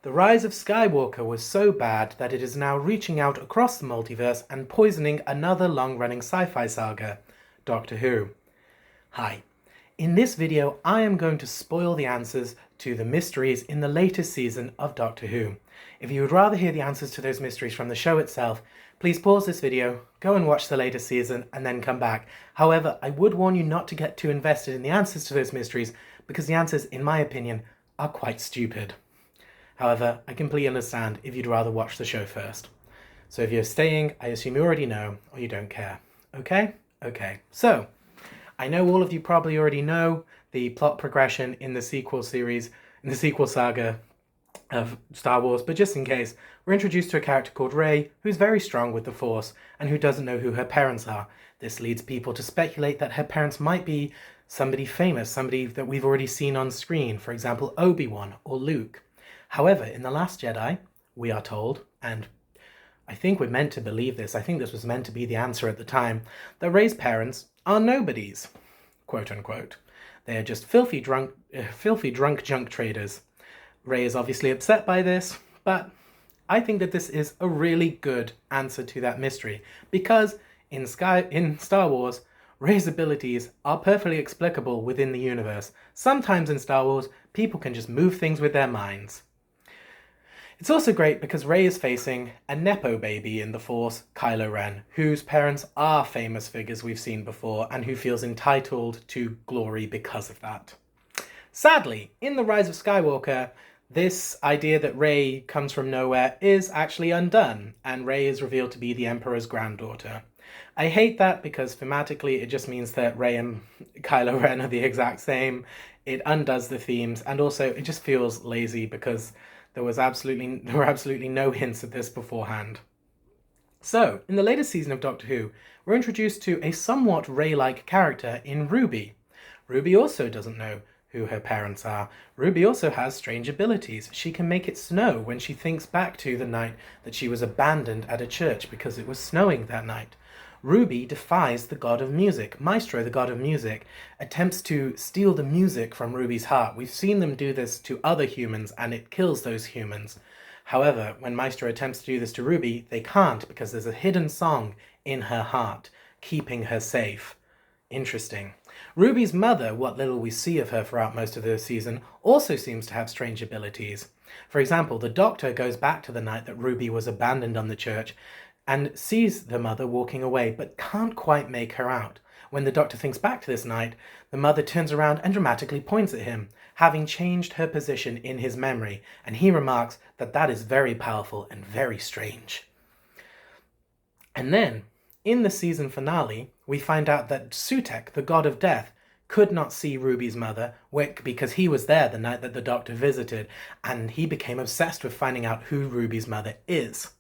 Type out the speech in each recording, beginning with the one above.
The rise of Skywalker was so bad that it is now reaching out across the multiverse and poisoning another long-running sci-fi saga, Doctor Who. Hi. In this video, I am going to spoil the answers to the mysteries in the latest season of Doctor Who. If you would rather hear the answers to those mysteries from the show itself, please pause this video, go and watch the latest season, and then come back. However, I would warn you not to get too invested in the answers to those mysteries, because the answers, in my opinion, are quite stupid. However, I completely understand if you'd rather watch the show first. So if you're staying, I assume you already know, or you don't care. Okay? Okay. So, I know all of you probably already know the plot progression in the sequel series, in the sequel saga of Star Wars, but just in case, we're introduced to a character called Rey, who's very strong with the Force, and who doesn't know who her parents are. This leads people to speculate that her parents might be somebody famous, somebody that we've already seen on screen, for example, Obi-Wan or Luke. However, in The Last Jedi, we are told, and I think we're meant to believe this, I think this was meant to be the answer at the time, that Rey's parents are nobodies, quote unquote. They are just filthy drunk junk traders. Rey is obviously upset by this, but I think that this is a really good answer to that mystery, because in Star Wars, Rey's abilities are perfectly explicable within the universe. Sometimes in Star Wars, people can just move things with their minds. It's also great because Rey is facing a nepo baby in the Force, Kylo Ren, whose parents are famous figures we've seen before and who feels entitled to glory because of that. Sadly, in The Rise of Skywalker, this idea that Rey comes from nowhere is actually undone, and Rey is revealed to be the Emperor's granddaughter. I hate that because thematically it just means that Rey and Kylo Ren are the exact same. It undoes the themes, and also it just feels lazy because there were absolutely no hints of this beforehand. So, in the latest season of Doctor Who, we're introduced to a somewhat Rey-like character in Ruby. Ruby also doesn't know who her parents are. Ruby also has strange abilities. She can make it snow when she thinks back to the night that she was abandoned at a church because it was snowing that night. Ruby defies the god of music. Maestro, the god of music, attempts to steal the music from Ruby's heart. We've seen them do this to other humans, and it kills those humans. However, when Maestro attempts to do this to Ruby, they can't because there's a hidden song in her heart, keeping her safe. Interesting. Ruby's mother, what little we see of her throughout most of the season, also seems to have strange abilities. For example, the Doctor goes back to the night that Ruby was abandoned on the church and sees the mother walking away, but can't quite make her out. When the Doctor thinks back to this night, the mother turns around and dramatically points at him, having changed her position in his memory, and he remarks that that is very powerful and very strange. And then, in the season finale, we find out that Sutekh, the god of death, could not see Ruby's mother because he was there the night that the Doctor visited, and he became obsessed with finding out who Ruby's mother is.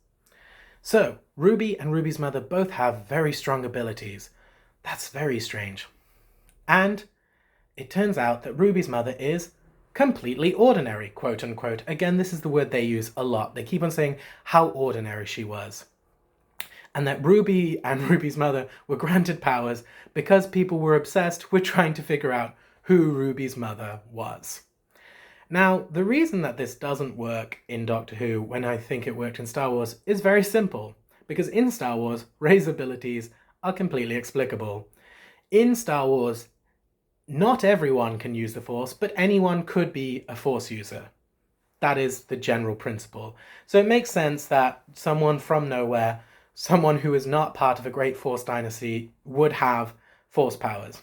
So, Ruby and Ruby's mother both have very strong abilities. That's very strange. And it turns out that Ruby's mother is completely ordinary, quote unquote. Again, this is the word they use a lot. They keep on saying how ordinary she was. And that Ruby and Ruby's mother were granted powers because people were obsessed with trying to figure out who Ruby's mother was. Now, the reason that this doesn't work in Doctor Who when I think it worked in Star Wars is very simple, because in Star Wars, Rey's abilities are completely explicable. In Star Wars, not everyone can use the Force, but anyone could be a Force user. That is the general principle. So it makes sense that someone from nowhere, someone who is not part of a great Force dynasty, would have Force powers.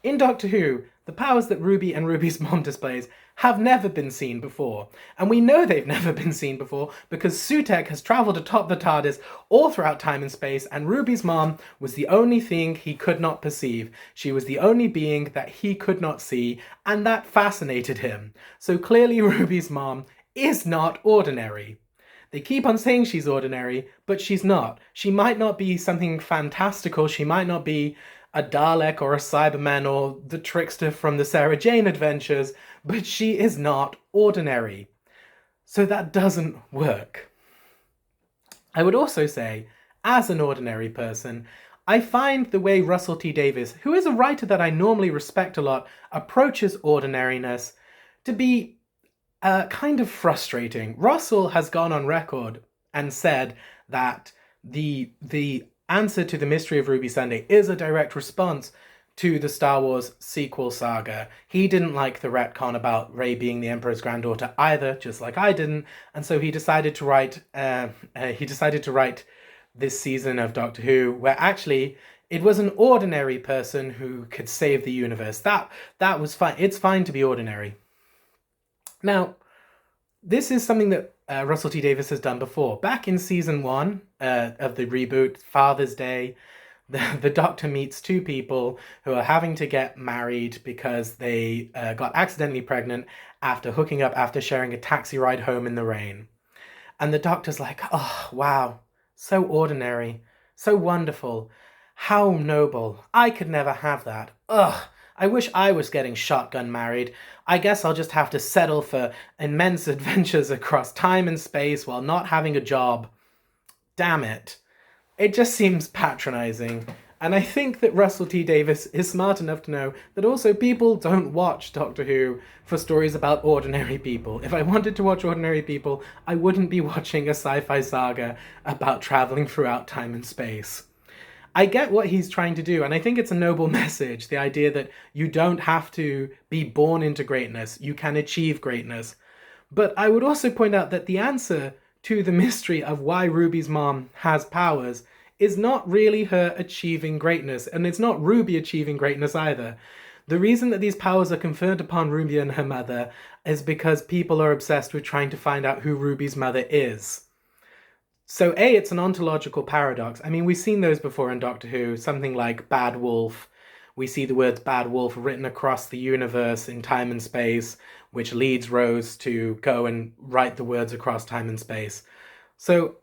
In Doctor Who, the powers that Ruby and Ruby's mom displays have never been seen before. And we know they've never been seen before because Sutekh has travelled atop the TARDIS all throughout time and space, and Ruby's mom was the only thing he could not perceive. She was the only being that he could not see, and that fascinated him. So clearly Ruby's mom is not ordinary. They keep on saying she's ordinary, but she's not. She might not be something fantastical, she might not be a Dalek or a Cyberman or the trickster from the Sarah Jane adventures, but she is not ordinary. So that doesn't work. I would also say, as an ordinary person, I find the way Russell T Davies, who is a writer that I normally respect a lot, approaches ordinariness to be kind of frustrating. Russell has gone on record and said that the answer to the mystery of Ruby Sunday is a direct response to the Star Wars sequel saga. He didn't like the retcon about Rey being the Emperor's granddaughter either, just like I didn't, and so he decided to write. This season of Doctor Who, where actually it was an ordinary person who could save the universe. That was fine. It's fine to be ordinary. Now, this is something that Russell T Davies has done before. Back in season 1 of the reboot, Father's Day, the Doctor meets two people who are having to get married because they got accidentally pregnant after hooking up after sharing a taxi ride home in the rain. And the Doctor's like, oh, wow, so ordinary, so wonderful, how noble. I could never have that. Ugh, I wish I was getting shotgun married. I guess I'll just have to settle for immense adventures across time and space while not having a job. Damn it. It just seems patronizing. And I think that Russell T Davies is smart enough to know that also people don't watch Doctor Who for stories about ordinary people. If I wanted to watch ordinary people, I wouldn't be watching a sci-fi saga about traveling throughout time and space. I get what he's trying to do, and I think it's a noble message, the idea that you don't have to be born into greatness, you can achieve greatness. But I would also point out that the answer to the mystery of why Ruby's mom has powers is not really her achieving greatness, and it's not Ruby achieving greatness either. The reason that these powers are conferred upon Ruby and her mother is because people are obsessed with trying to find out who Ruby's mother is. So A, it's an ontological paradox. I mean, we've seen those before in Doctor Who, something like Bad Wolf. We see the words Bad Wolf written across the universe in time and space, which leads Rose to go and write the words across time and space. So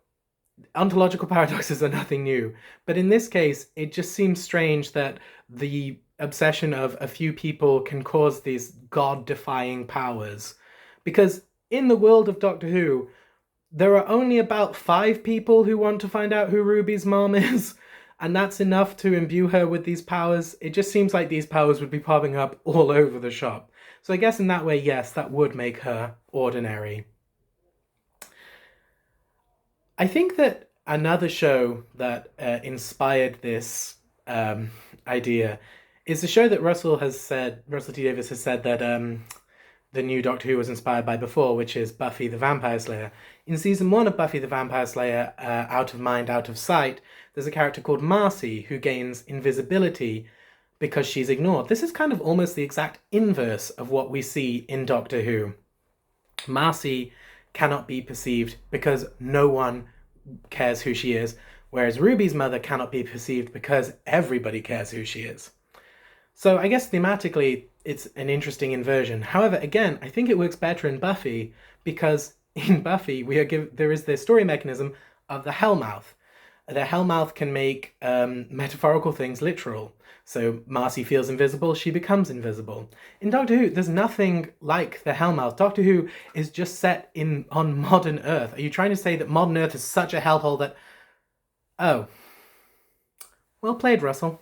ontological paradoxes are nothing new. But in this case, it just seems strange that the obsession of a few people can cause these god-defying powers. Because in the world of Doctor Who, there are only about 5 people who want to find out who Ruby's mom is, and that's enough to imbue her with these powers. It just seems like these powers would be popping up all over the shop. So I guess in that way, yes, that would make her ordinary. I think that another show that inspired this idea is a show that Russell T Davies has said that the new Doctor Who was inspired by before, which is Buffy the Vampire Slayer. In season 1 of Buffy the Vampire Slayer, Out of Mind, Out of Sight, there's a character called Marcy who gains invisibility because she's ignored. This is kind of almost the exact inverse of what we see in Doctor Who. Marcy cannot be perceived because no one cares who she is, whereas Ruby's mother cannot be perceived because everybody cares who she is. So I guess thematically, it's an interesting inversion. However, again, I think it works better in Buffy because in Buffy, there is this story mechanism of the Hellmouth. The Hellmouth can make metaphorical things literal. So Marcy feels invisible, she becomes invisible. In Doctor Who, there's nothing like the Hellmouth. Doctor Who is just set on modern Earth. Are you trying to say that modern Earth is such a hellhole that... Oh. Well played, Russell.